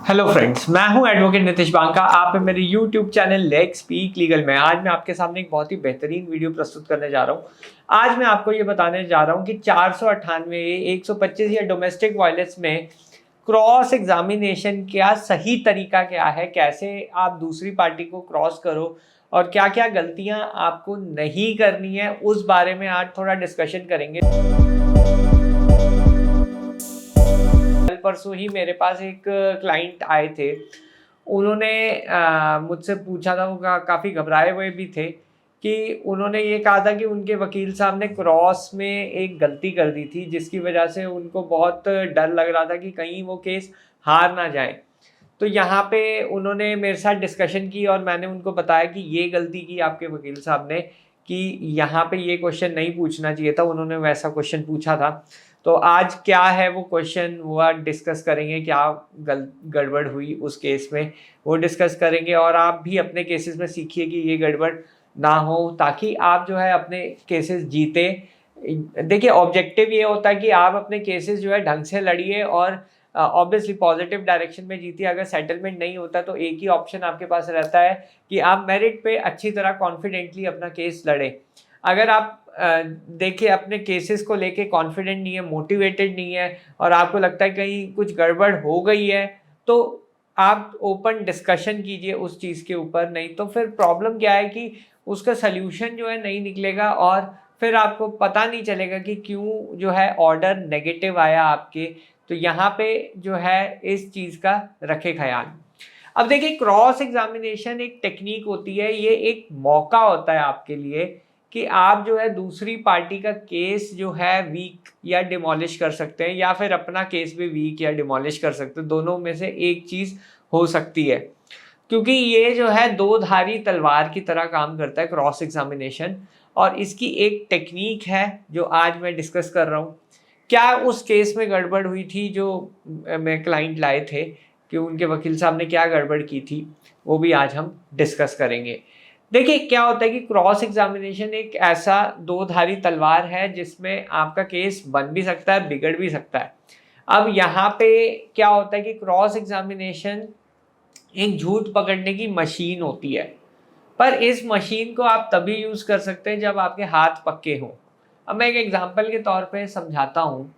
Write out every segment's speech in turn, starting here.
Hello friends, मैं हूं advocate Nitish Banka. आप हैं मेरे YouTube channel let's speak legal में। आज मैं आपके सामने एक बहुत ही बेहतरीन वीडियो प्रस्तुत करने जा रहा हूं। आज मैं आपको ये बताने जा रहा हूं कि 498 125 या डोमेस्टिक वायलेंस में क्रॉस एग्जामिनेशन का सही तरीका क्या है, कैसे आप दूसरी पार्टी को क्रॉस करो और क्या क्या गलतियां आपको नहीं करनी है, उस बारे में आज थोड़ा डिस्कशन करेंगे। कल परसों ही मेरे पास एक क्लाइंट आए थे। उन्होंने मुझसे पूछा था, वो काफ़ी घबराए हुए भी थे कि उन्होंने ये कहा था कि उनके वकील साहब ने क्रॉस में एक गलती कर दी थी, जिसकी वजह से उनको बहुत डर लग रहा था कि कहीं वो केस हार ना जाए। तो यहाँ पे उन्होंने मेरे साथ डिस्कशन की और मैंने उनको बताया कि ये गलती की आपके वकील साहब ने कि यहाँ पे ये क्वेश्चन नहीं पूछना चाहिए था, उन्होंने वैसा क्वेश्चन पूछा था। तो आज क्या है वो क्वेश्चन, वो आज डिस्कस करेंगे, क्या गड़बड़ हुई उस केस में वो डिस्कस करेंगे। और आप भी अपने केसेस में सीखिए कि ये गड़बड़ ना हो, ताकि आप जो है अपने केसेस जीते। देखिए, ऑब्जेक्टिव ये होता है कि आप अपने केसेस जो है ढंग से लड़िए और ऑब्वियसली पॉजिटिव डायरेक्शन में जीतिए। अगर सेटलमेंट नहीं होता तो एक ही ऑप्शन आपके पास रहता है कि आप मेरिट पे अच्छी तरह कॉन्फिडेंटली अपना केस लड़ें। अगर आप देखिए अपने केसेस को लेके कॉन्फिडेंट नहीं है, मोटिवेटेड नहीं है और आपको लगता है कहीं कुछ गड़बड़ हो गई है, तो आप ओपन डिस्कशन कीजिए उस चीज़ के ऊपर। नहीं तो फिर प्रॉब्लम क्या है कि उसका सल्यूशन जो है नहीं निकलेगा और फिर आपको पता नहीं चलेगा कि क्यों जो है ऑर्डर नेगेटिव आया आपके। तो यहाँ पे जो है इस चीज़ का रखे ख्याल। अब देखिए, क्रॉस एग्जामिनेशन एक टेक्निक होती है, ये एक मौका होता है आपके लिए कि आप जो है दूसरी पार्टी का केस जो है वीक या डिमोलिश कर सकते हैं, या फिर अपना केस भी वीक या डिमोलिश कर सकते हैं। दोनों में से एक चीज़ हो सकती है, क्योंकि ये जो है दो धारी तलवार की तरह काम करता है क्रॉस एग्जामिनेशन। और इसकी एक टेक्निक है जो आज मैं डिस्कस कर रहा हूँ। क्या उस केस में गड़बड़ हुई थी जो मैं क्लाइंट लाए थे, कि उनके वकील साहब ने क्या गड़बड़ की थी, वो भी आज हम डिस्कस करेंगे। देखिए, क्या होता है कि क्रॉस एग्जामिनेशन एक ऐसा दो धारी तलवार है जिसमें आपका केस बन भी सकता है, बिगड़ भी सकता है। अब यहाँ पे क्या होता है कि क्रॉस एग्जामिनेशन एक झूठ पकड़ने की मशीन होती है, पर इस मशीन को आप तभी यूज़ कर सकते हैं जब आपके हाथ पक्के हों। अब मैं एक एग्जांपल के तौर पे समझाता हूँ।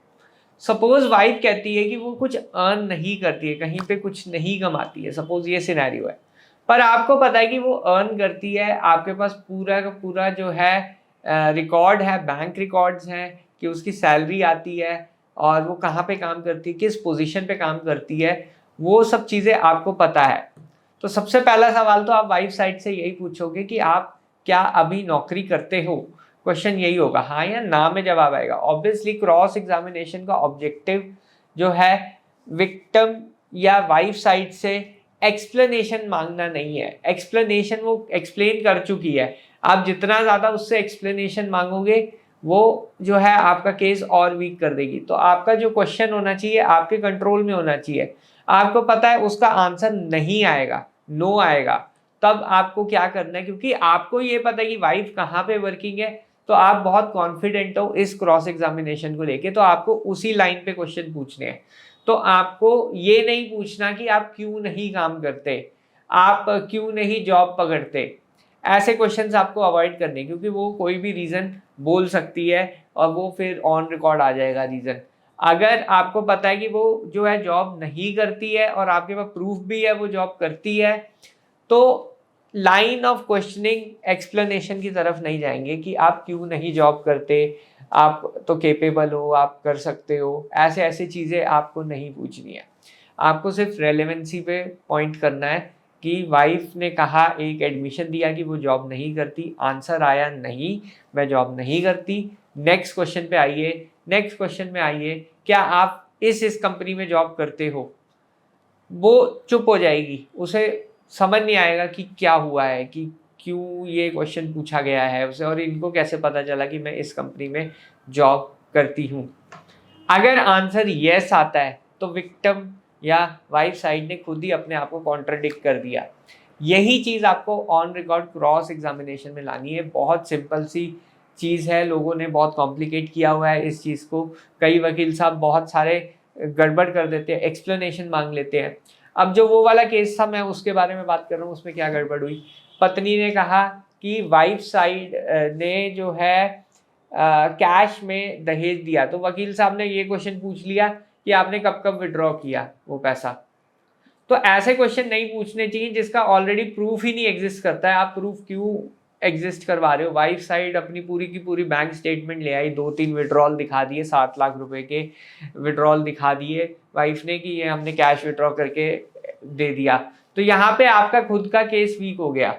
सपोज वाइफ कहती है कि वो कुछ अर्न नहीं करती है, कहीं पे कुछ नहीं कमाती है, सपोज ये सिनेरियो है। पर आपको पता है कि वो अर्न करती है, आपके पास पूरा का पूरा जो है रिकॉर्ड है, बैंक रिकॉर्ड्स हैं कि उसकी सैलरी आती है और वो कहाँ पे काम करती है, किस पोजीशन पे काम करती है, वो सब चीज़ें आपको पता है। तो सबसे पहला सवाल तो आप वाइफ साइड से यही पूछोगे कि आप क्या अभी नौकरी करते हो। क्वेश्चन यही होगा, हाँ या ना में जवाब आएगा। ऑब्वियसली क्रॉस एग्जामिनेशन का ऑब्जेक्टिव जो है विक्टिम या वाइफ साइड से एक्सप्लेनेशन मांगना नहीं है। एक्सप्लेनेशन वो एक्सप्लेन कर चुकी है, आप जितना ज़्यादा उससे एक्सप्लेनेशन मांगोगे वो जो है आपका केस और वीक कर देगी। तो आपका जो क्वेश्चन होना चाहिए आपके कंट्रोल में होना चाहिए। आपको पता है उसका आंसर नहीं आएगा, नो आएगा, तब आपको क्या करना है, क्योंकि आपको ये पता है कि वाइफ कहाँ पे वर्किंग है, तो आप बहुत कॉन्फिडेंट हो इस क्रॉस एग्जामिनेशन को लेके, तो आपको उसी लाइन पे क्वेश्चन पूछने हैं। तो आपको ये नहीं पूछना कि आप क्यों नहीं काम करते, आप क्यों नहीं जॉब पकड़ते। ऐसे क्वेश्चंस आपको अवॉइड करने, क्योंकि वो कोई भी रीज़न बोल सकती है और वो फिर ऑन रिकॉर्ड आ जाएगा रीज़न। अगर आपको पता है कि वो जो है जॉब नहीं करती है और आपके पास प्रूफ भी है वो जॉब करती है, तो लाइन ऑफ क्वेश्चनिंग एक्सप्लेनेशन की तरफ नहीं जाएंगे कि आप क्यों नहीं जॉब करते, आप तो केपेबल हो, आप कर सकते हो। ऐसे ऐसी चीज़ें आपको नहीं पूछनी है। आपको सिर्फ रेलेवेंसी पे पॉइंट करना है कि वाइफ ने कहा, एक एडमिशन दिया कि वो जॉब नहीं करती, आंसर आया नहीं, मैं जॉब नहीं करती। नेक्स्ट क्वेश्चन पे आइए, नेक्स्ट क्वेश्चन में आइए, क्या आप इस कंपनी में जॉब करते हो। वो चुप हो जाएगी, उसे समझ नहीं आएगा कि क्या हुआ है, कि क्यों ये क्वेश्चन पूछा गया है उसे, और इनको कैसे पता चला कि मैं इस कंपनी में जॉब करती हूँ। अगर आंसर येस आता है तो विक्टिम या वाइफ साइड ने खुद ही अपने आप को कॉन्ट्रडिक्ट कर दिया। यही चीज़ आपको ऑन रिकॉर्ड क्रॉस एग्जामिनेशन में लानी है। बहुत सिंपल सी चीज़ है, लोगों ने बहुत कॉम्प्लिकेट किया हुआ है इस चीज़ को। कई वकील साहब बहुत सारे गड़बड़ कर देते हैं, एक्सप्लेनेशन मांग लेते हैं। अब जो वो वाला केस था मैं उसके बारे में बात कर रहा हूँ, उसमें क्या गड़बड़ हुई। पत्नी ने कहा कि वाइफ साइड ने जो है कैश में दहेज दिया, तो वकील साहब ने ये क्वेश्चन पूछ लिया कि आपने कब कब विड्रॉ किया वो पैसा। तो ऐसे क्वेश्चन नहीं पूछने चाहिए जिसका ऑलरेडी प्रूफ ही नहीं एग्जिस्ट करता है। आप प्रूफ क्यों एग्जिस्ट करवा रहे हो? वाइफ साइड अपनी पूरी की पूरी बैंक स्टेटमेंट ले आई, 2-3 विड्रॉल दिखा दिए, 7 लाख रुपए के विड्रॉल दिखा दिए वाइफ ने कि ये हमने कैश विड्रॉ करके दे दिया। तो यहाँ पे आपका खुद का केस वीक हो गया।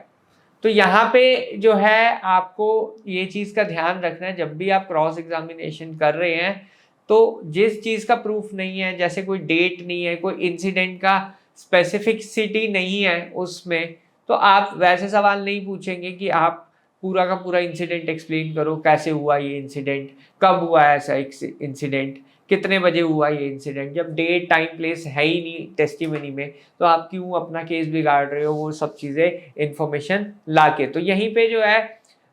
तो यहाँ पे जो है आपको ये चीज़ का ध्यान रखना है, जब भी आप क्रॉस एग्जामिनेशन कर रहे हैं तो जिस चीज़ का प्रूफ नहीं है, जैसे कोई डेट नहीं है, कोई इंसिडेंट का स्पेसिफिसिटी नहीं है उसमें, तो आप वैसे सवाल नहीं पूछेंगे कि आप पूरा का पूरा इंसिडेंट एक्सप्लेन करो, कैसे हुआ ये इंसिडेंट, कब हुआ ऐसा इंसिडेंट, कितने बजे हुआ ये इंसिडेंट। जब डेट टाइम प्लेस है ही नहीं टेस्टिमनी में, तो आप क्यों अपना केस बिगाड़ रहे हो वो सब चीज़ें इन्फॉर्मेशन लाके। तो यहीं पे जो है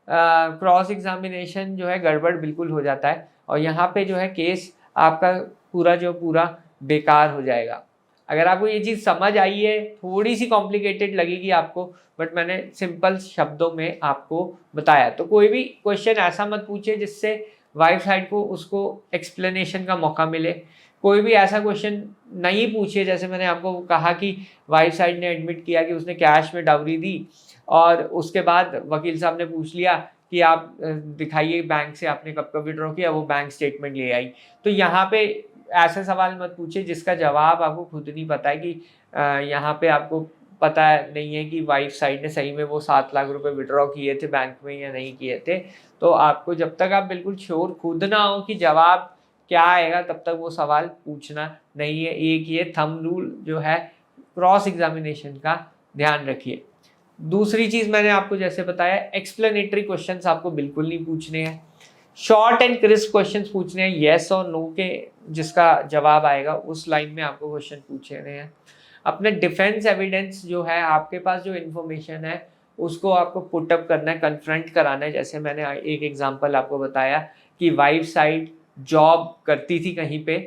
क्रॉस एग्जामिनेशन जो है गड़बड़ बिल्कुल हो जाता है, और यहाँ पे जो है केस आपका पूरा बेकार हो जाएगा। अगर आपको ये चीज़ समझ आई है, थोड़ी सी कॉम्प्लिकेटेड लगेगी आपको, बट मैंने सिंपल शब्दों में आपको बताया। तो कोई भी क्वेश्चन ऐसा मत पूछिए जिससे वाइफ साइड को उसको एक्सप्लेनेशन का मौका मिले। कोई भी ऐसा क्वेश्चन नहीं पूछिए, जैसे मैंने आपको कहा कि वाइफ साइड ने एडमिट किया कि उसने कैश में डाउरी दी, और उसके बाद वकील साहब ने पूछ लिया कि आप दिखाइए बैंक से आपने कब कब विड्रॉ किया, वो बैंक स्टेटमेंट ले आई। तो यहाँ पे ऐसे सवाल मत पूछिए जिसका जवाब आपको खुद नहीं पता है कि यहाँ पे आपको पता नहीं है कि वाइफ साइड ने सही में वो 7 लाख रुपए विड्रॉ किए थे बैंक में या नहीं किए थे। तो आपको जब तक आप बिल्कुल श्योर खुद ना हो कि जवाब क्या आएगा, तब तक वो सवाल पूछना नहीं है। एक ये थंब रूल जो है क्रॉस एग्जामिनेशन का ध्यान रखिए। दूसरी चीज़ मैंने आपको जैसे बताया, एक्सप्लेनेटरी क्वेश्चंस आपको बिल्कुल नहीं पूछने हैं। शॉर्ट एंड क्रिस्प क्वेश्चंस पूछने हैं, येस और नो के जिसका जवाब आएगा उस लाइन में आपको क्वेश्चन पूछने हैं। अपने डिफेंस एविडेंस जो है, आपके पास जो इन्फॉर्मेशन है उसको आपको पुटअप करना है, कन्फ्रंट कराना है। जैसे मैंने एक एग्जांपल आपको बताया कि वाइफ साइड जॉब करती थी कहीं पे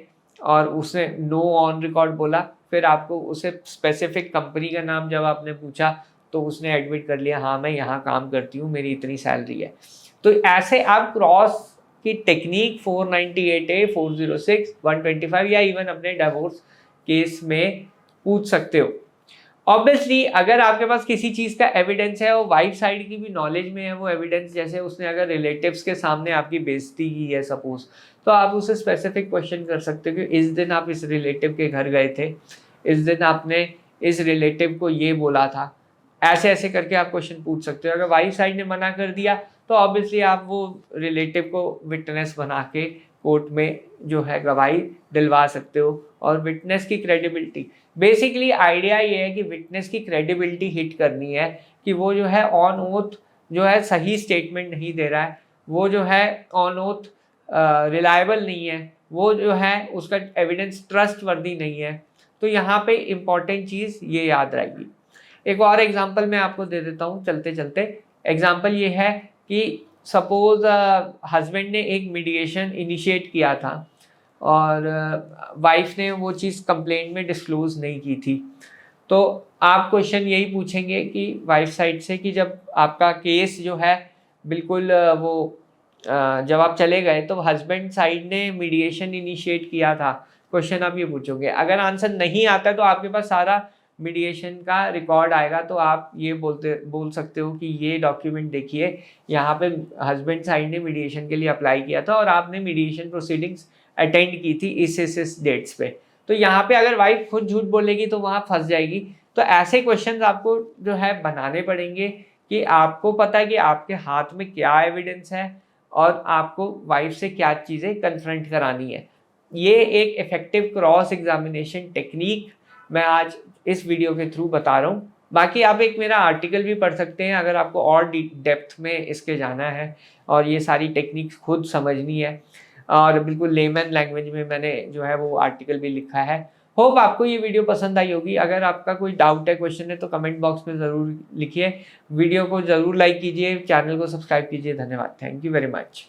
और उसने नो ऑन रिकॉर्ड बोला, फिर आपको उसे स्पेसिफिक कंपनी का नाम जब आपने पूछा तो उसने एडमिट कर लिया, हाँ मैं यहाँ काम करती हूँ, मेरी इतनी सैलरी है। तो ऐसे आप क्रॉस की टेक्निक 498A, 406, 125 या इवन अपने डिवोर्स केस में पूछ सकते हो। ऑब्वियसली अगर आपके पास किसी चीज़ का एविडेंस है और वाइफ साइड की भी नॉलेज में है वो एविडेंस, जैसे उसने अगर रिलेटिव्स के सामने आपकी बेइज्जती की है सपोज, तो आप उसे स्पेसिफिक क्वेश्चन कर सकते हो कि इस दिन आप इस रिलेटिव के घर गए थे, इस दिन आपने इस रिलेटिव को ये बोला था, ऐसे ऐसे करके आप क्वेश्चन पूछ सकते हो। अगर वाइफ साइड ने मना कर दिया तो ऑब्वियसली आप वो रिलेटिव को विटनेस बना के कोर्ट में जो है गवाही दिलवा सकते हो। और विटनेस की क्रेडिबिलिटी, बेसिकली आइडिया ये है कि विटनेस की क्रेडिबिलिटी हिट करनी है कि वो जो है ऑन ओथ जो है सही स्टेटमेंट नहीं दे रहा है, वो जो है ऑन ओथ रिलायबल नहीं है, वो जो है उसका एविडेंस ट्रस्ट वर्दी नहीं है। तो यहाँ पे इम्पॉर्टेंट चीज़ ये याद रहेगी। एक और एग्जांपल मैं आपको दे देता हूँ चलते चलते। एग्जांपल ये है कि सपोज हस्बैंड ने एक मीडिएशन इनिशिएट किया था और वाइफ ने वो चीज़ कंप्लेंट में डिस्क्लोज नहीं की थी। तो आप क्वेश्चन यही पूछेंगे कि वाइफ साइड से कि जब आपका केस जो है बिल्कुल जब आप चले गए तो हस्बैंड साइड ने मीडिएशन इनिशिएट किया था, क्वेश्चन आप ये पूछोगे। अगर आंसर नहीं आता तो आपके पास सारा मीडिएशन का रिकॉर्ड आएगा, तो आप ये बोल सकते हो कि ये डॉक्यूमेंट देखिए, यहाँ पे हस्बैंड साइड ने मीडिएशन के लिए अप्लाई किया था और आपने मीडिएशन प्रोसीडिंग्स अटेंड की थी इस डेट्स पे। तो यहाँ पे अगर वाइफ खुद झूठ बोलेगी तो वहाँ फंस जाएगी। तो ऐसे क्वेश्चन आपको जो है बनाने पड़ेंगे कि आपको पता है कि आपके हाथ में क्या एविडेंस है और आपको वाइफ से क्या चीज़ें कन्फ्रंट करानी है। ये एक इफेक्टिव क्रॉस एग्जामिनेशन टेक्निक मैं आज इस वीडियो के थ्रू बता रहा हूँ। बाकी आप एक मेरा आर्टिकल भी पढ़ सकते हैं अगर आपको और डेप्थ में इसके जाना है और ये सारी टेक्निक्स खुद समझनी है, और बिल्कुल लेमन लैंग्वेज में मैंने जो है वो आर्टिकल भी लिखा है। होप आपको ये वीडियो पसंद आई होगी। अगर आपका कोई डाउट है, क्वेश्चन है, तो कमेंट बॉक्स में ज़रूर लिखिए। वीडियो को ज़रूर लाइक कीजिए, चैनल को सब्सक्राइब कीजिए। धन्यवाद, थैंक यू वेरी मच।